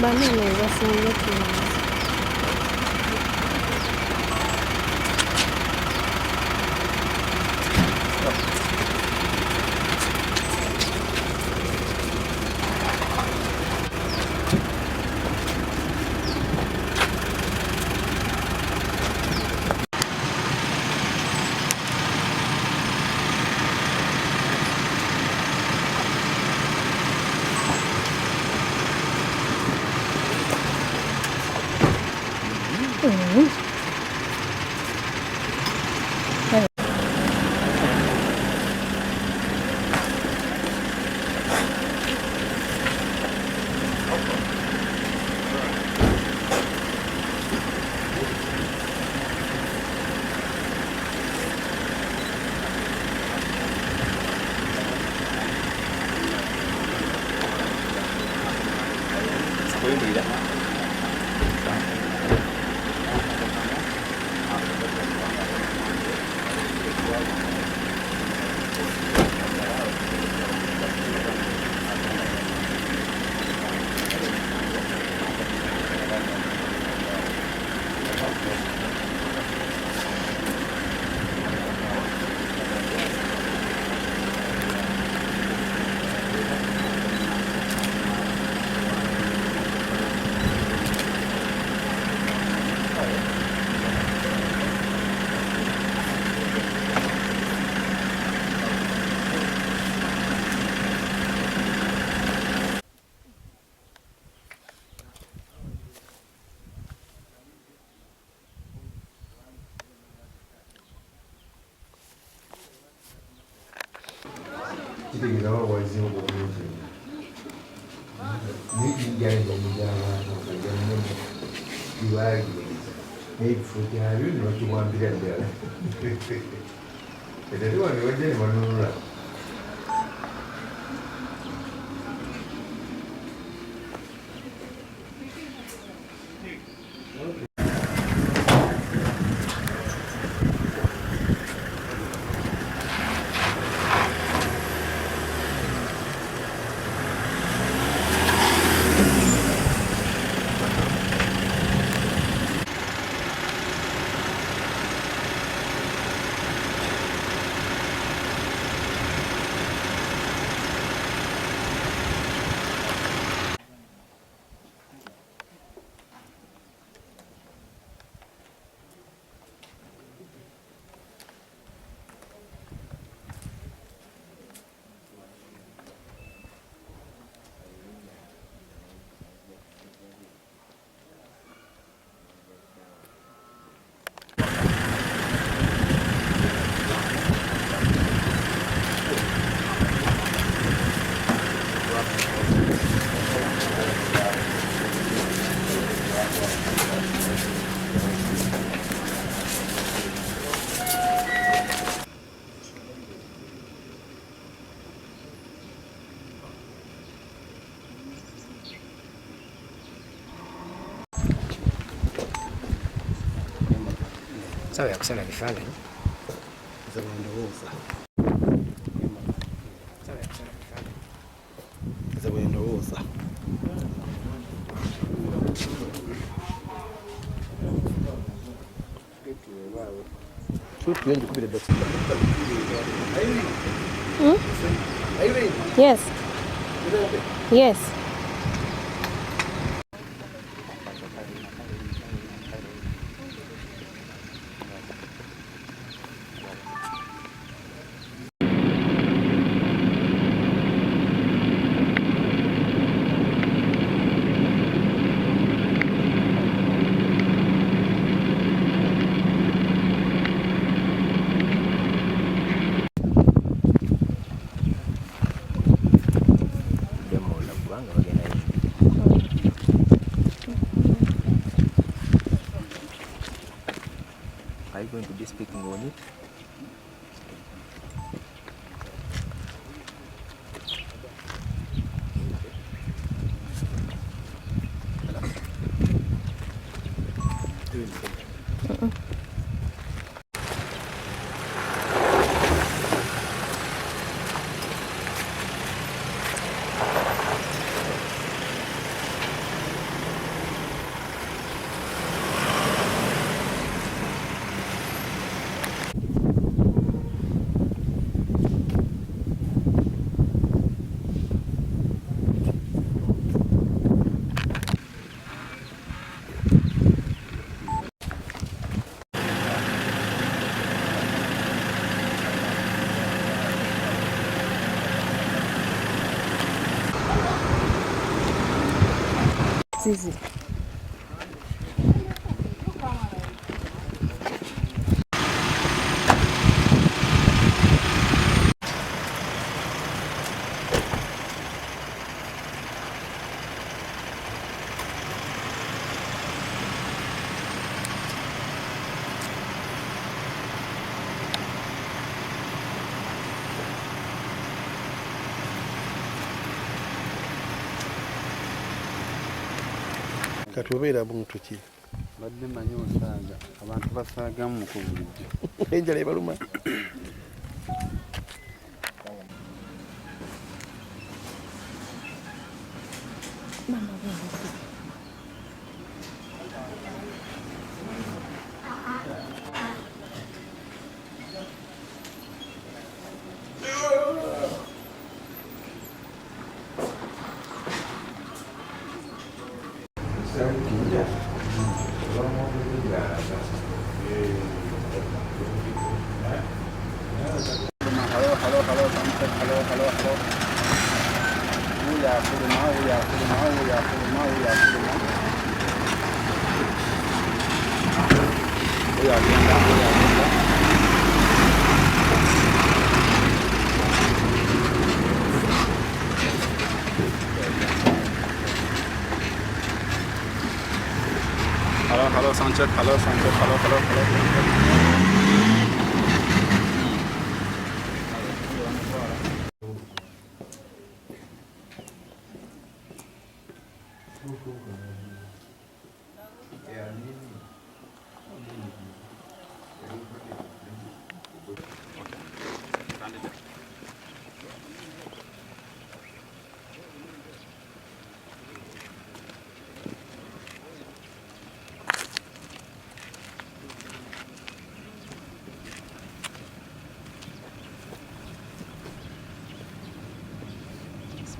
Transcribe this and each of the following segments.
Bana anaweza funga tunaanza. Sawa ya kusema kifaananyi. Yes. Yes. Are you going to be speaking on it? Zizi. Kati obeera muntu ki? Badde manyi osaaga abantu basaagamu ku bulijjo. Enjala ebaluma. Hello, sound check. Hello.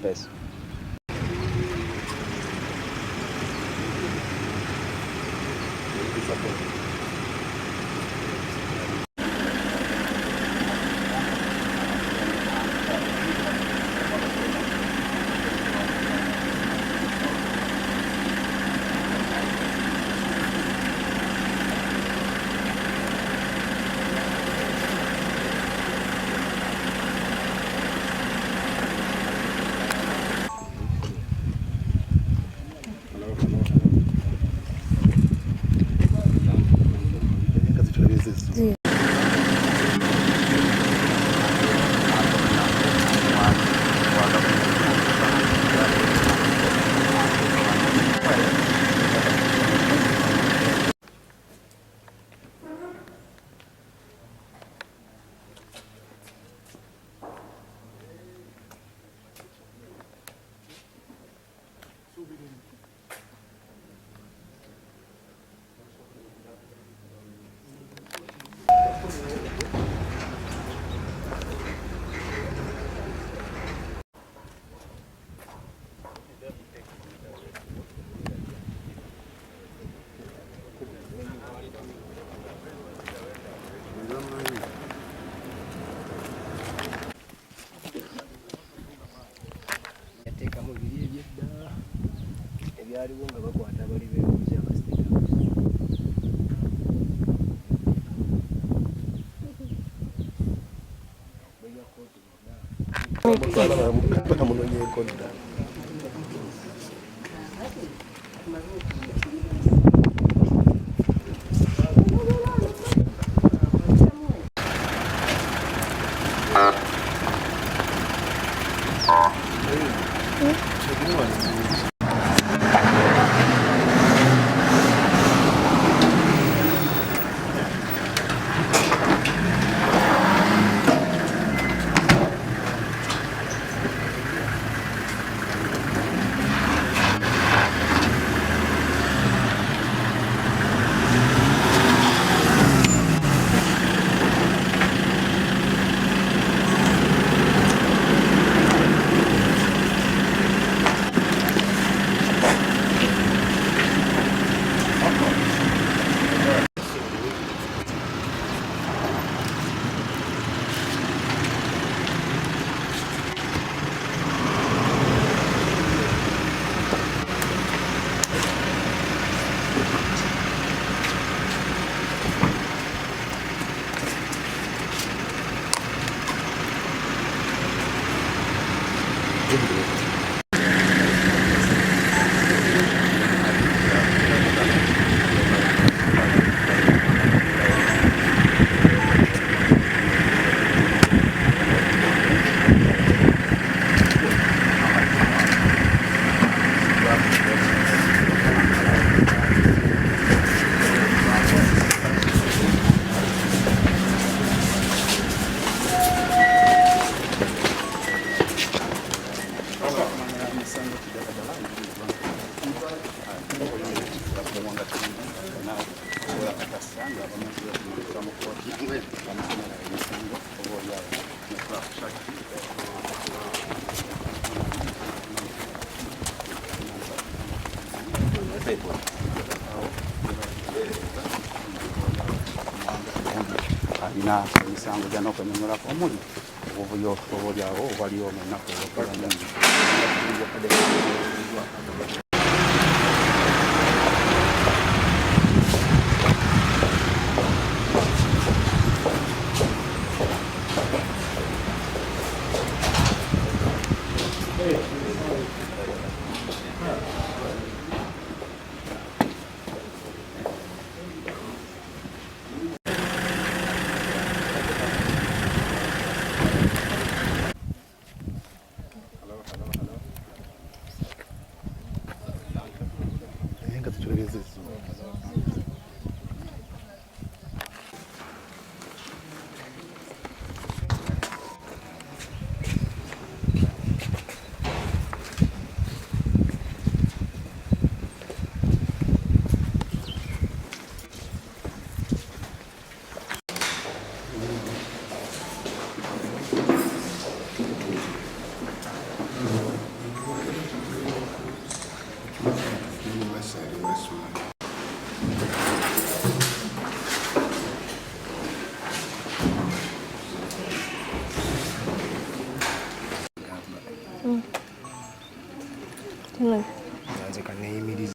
Space. Ebyaliwo nga bakwata abali beebuuza abasika. Bakamunonyeeko dda. basanga bamaze okumulekera mu kooti bamusomera emisango oba oliawo alina emisango gyana okwenyonyolako omuli obuvuyo oba oliawo obaliwo mu nnaku ezokulangi. Nga tukiregeza izuba. Nze kanneeyimiriza.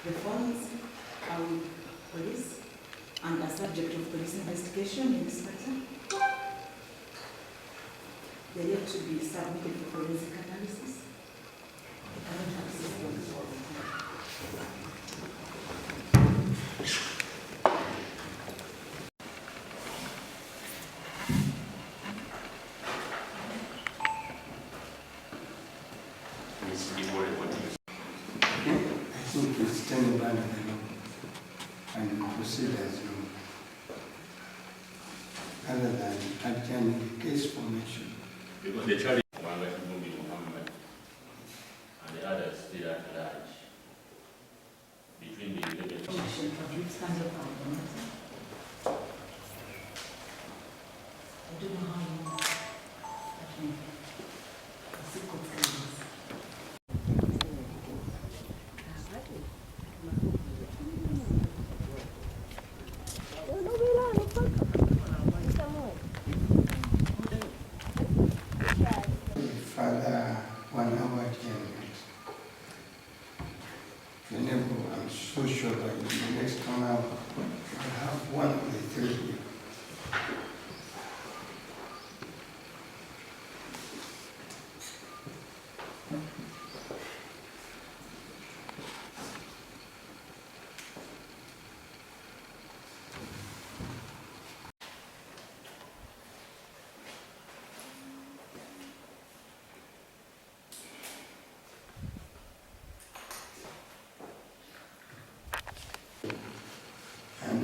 The phones are with police and are subject of police investigation in this matter. They are yet to be submitted for forensic analysis. I don't have systems for them. I think we stand by the law and proceed as normal. Other than adjourning the case formation. Because the charge is Muwanga Kivumbi and the others still at large. Between the 11 I don't know how long that may be. I see confidence. Further 1 hour adjournment. Whenever I'm so sure that in the next 1 hour, I'll have one of the three here.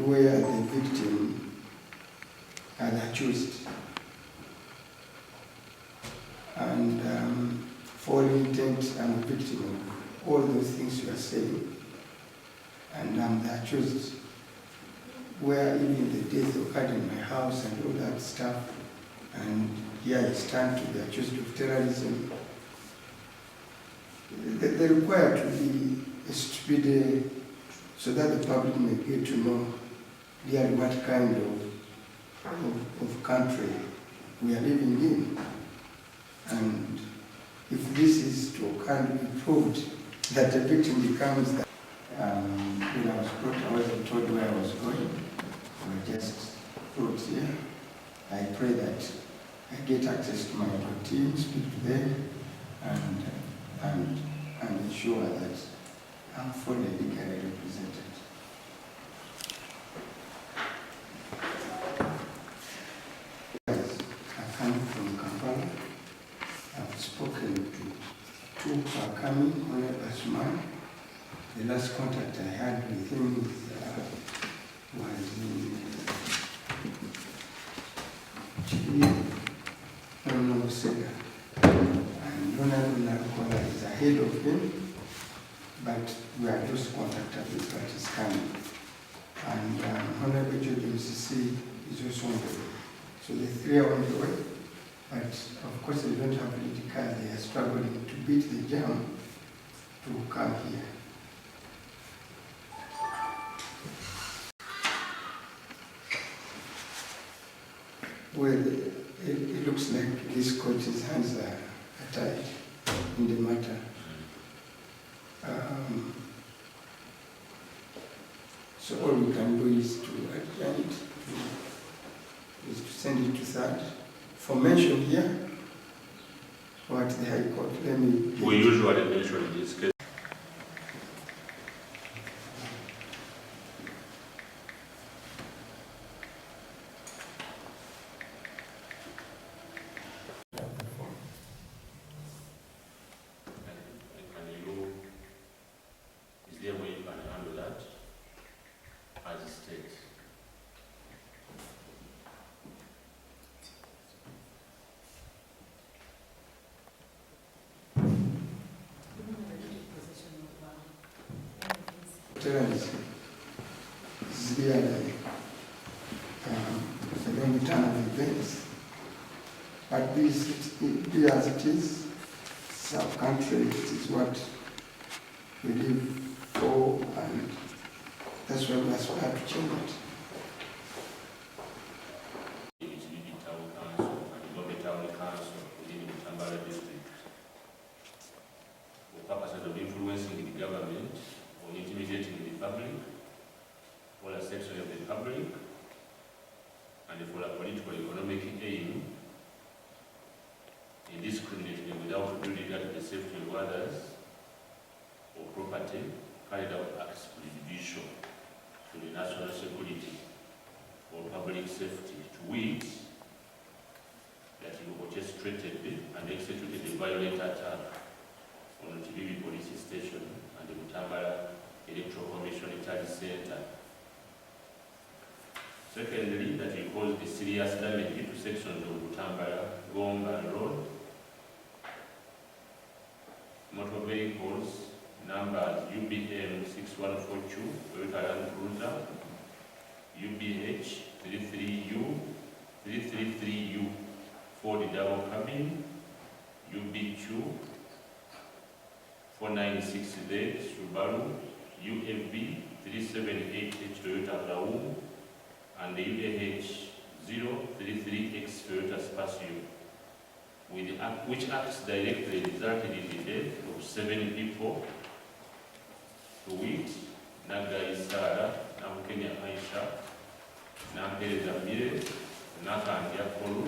and where the victim are the accused. And for all intent, I'm a victim of all those things you are saying, and I'm the accused, where even the death occurred in my house and all that stuff, and here I stand to be accused of terrorism. They require to be a stupid, so that the public may get to know really what kind of country we are living in. And if this is to kind of be proved that the victim becomes that, when I was brought, I wasn't told where I was going. I just brought here. I pray that I get access to my team, speak to them, and ensure that I'm fully legally represented. I come from Kampala. I've spoken to two who are coming, one as man. The last contact I had with him was in Chile, Sega. And Ronald Narukola is ahead of him, but we are just contacted with what is coming. And Honorable Judge MCC is also on the way. So the three are on the way, but of course they don't have any cars. They are struggling to beat the jam to come here. Well, it looks like this coach's hands are tied in the matter. So all we can do is to adjourn it, is to send it to third. For mention here, or at the High Court, let me... We usually mention this case. Is there a way you can handle that as a state? Terrorism is really a long term of events. But this, be as it is, it's our country, it is what we live for, and that's why we aspire to change it. Bibiino Town Council and Muwanga Town Council within the Tambala district for purposes of influencing the government or intimidating the public or a section of the public and for a political economic aim indiscriminately without due regard to the safety of others or property carried out acts prejudicial to the national security or public safety, to which that you orchestrated and executed a violent attack on the Bibiino police station and the Mutambala Electoral Commission Study Center. Secondly, that you caused a serious damage to sections of Mutambala, Gomba Road, motor vehicles numbers UBM 6142, Toyota Land Cruiser, UBH 333U, Ford double cabin, UB2 496Z Subaru, UFB 378H Toyota Raum, and the UAH 033X Toyota Spacio, which acts directly resulted in the death of 7 people, to wit, Nagai Sara, Namkenya Aisha, Nampereza Mire, Nakandya Kolu,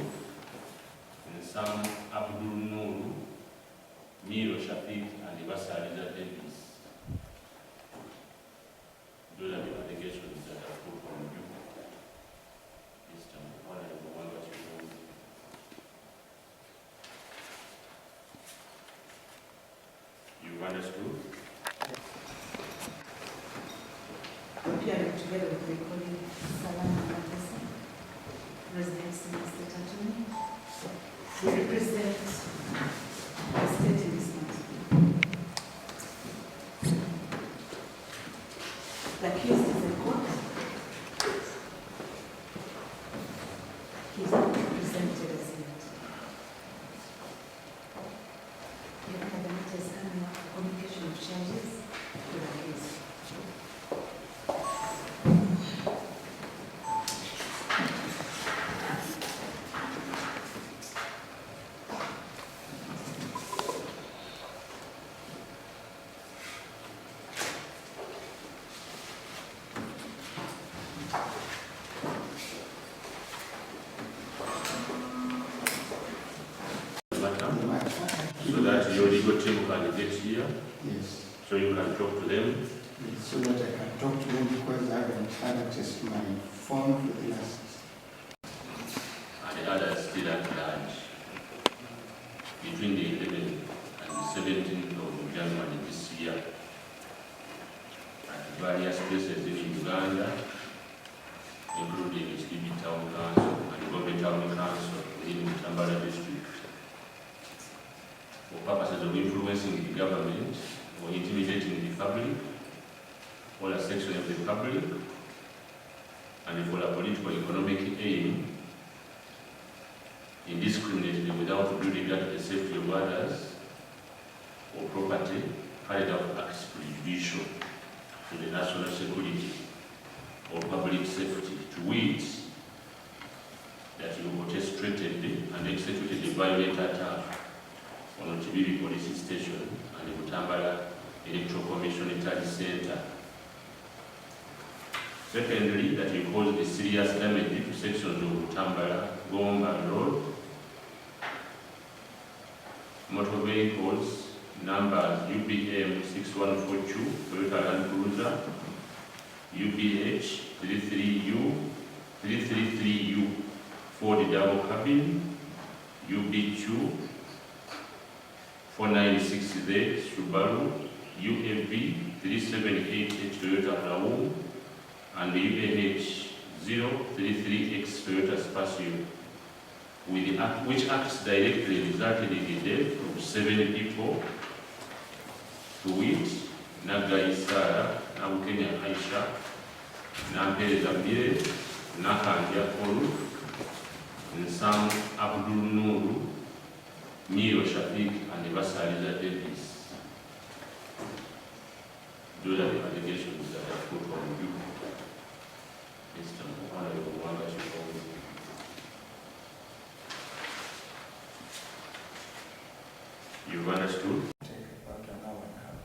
and Sam Abdul Nuru, Miro Shafiq, and Ibasariza Davis. Those are the allegations that are put on you. Mr. Muwanga Kivumbi. You understood? Yeah, together with my colleague Salama Matesa, resident senior state attorney. We represent the state in this matter. The accused is in court. He is not presented as yet. The other matter is coming up for communication of charges to the accused. So that your legal team can get here, Yes. so you can talk to them. So that I can talk to them because I haven't had access to my phone for the last. And the others still at large. Between the 11th and the 17th of January this year, at various places in Uganda, including the Bibiino Town Council and the Gombe Town Council within the Tambala district, for purposes of influencing the government or intimidating the public or a section of the public, and for a political economic aim, indiscriminately without due regard to the safety of others or property, carried out acts prejudicial to the national security or public safety, to which that you orchestrated and executed a violent attack on Bibiino Police Station and the Butambala Electoral Commission Intelligence Center. Secondly, that you caused the serious damage to sections of Butambala, Gomba Road, motor vehicles numbers UBM 6142, Toyota Land Cruiser, UBH 333U, Ford double cabin, UB2 496Z Subaru, UAV 378H Toyota Raul, and the UAH 033X Toyota Spacio, which acts directly resulted in the death of 7 people, to wit, Nagai Sara, Nabukenya Aisha, Nampere Zamire, Nakanja Kolu, and Sam Abdul Nuru, Mio Shafiq, and Vasaliza Davis. Those are the allegations that I put on you, Mr. Muwanga Kivumbi. You've understood? Take about an hour and a half.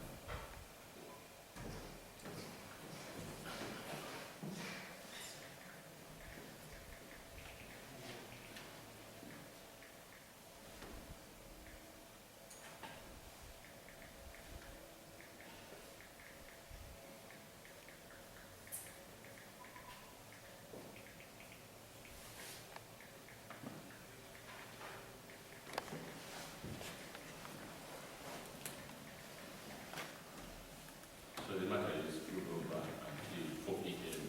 So the matter is put over until 4 p.m.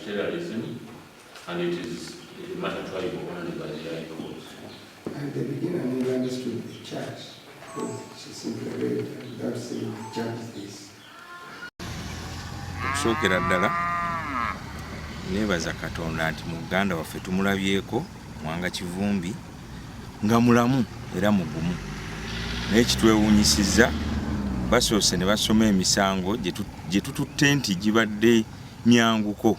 Terrorism, and it is a matter tried only by the High Court. At the beginning, I never understood the charge because she simply read without saying the charge is this. Okusookera ddala neebaza Katonda nti mu Uganda waffe tumulabyeko Muwanga Kivumbi nga mulamu era mugumu. Naye kitwewuunyisizza basoose ne basoma emisango gye tututte nti gibadde myanguko,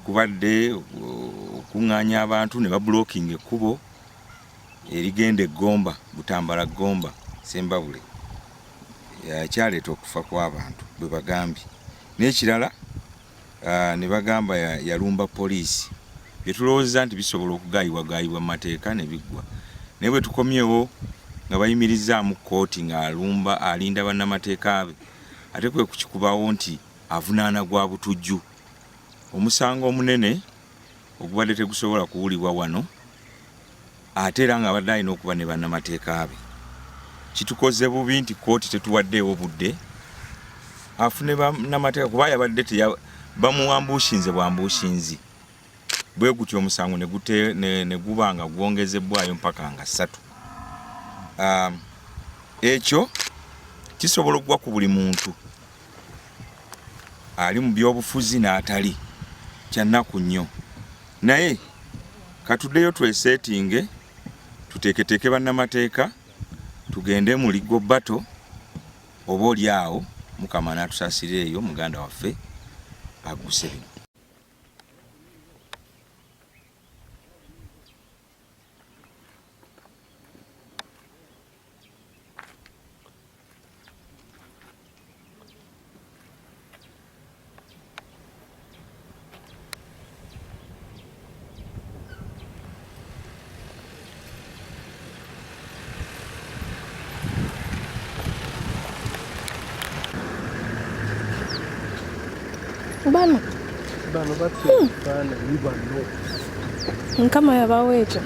kubadde okuŋŋaanya abantu ne babulookinga ekkubo erigenda e Gomba, Butambala Gomba, Sembabule. Kyaleeta okufa kw'abantu bwe bagambye. N'ekirala ne bagamba yalumba poliisi, bye tulowooza nti bisobola okugaayibwagaayibwa mu mateeka ne biggwa. Naye bwe tukomyewo nga bayimirizaamu kooti ng'alumba alinda bannamateeka be, ate kwe kukikubawo nti avunaana gwa butujju. Omusango omunene ogubadde tegusobola kuwulibwa wano, ate era nga abadde alina okuba ne bannamateeka be. kitukoze bubi nti kooti tetuwaddeewo budde afune bannamateeka kuba yabadde bamuwambushinze bwambushinzi bwe gutyo omusango ne guba nga gwongezebwayo mpaka nga 3. Ekyo kisobola okugwa ku buli muntu ali mu byobufuzi n'atali kyannaku nnyo naye katuddeyo twesetinge tuteeketeeke bannamateeka tugende mu ligo bato oba oli awo Mukama n'atusaasireeyo muganda waffe agguse bino. Bano batufana libano nkama yabaweekyo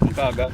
Mukaaga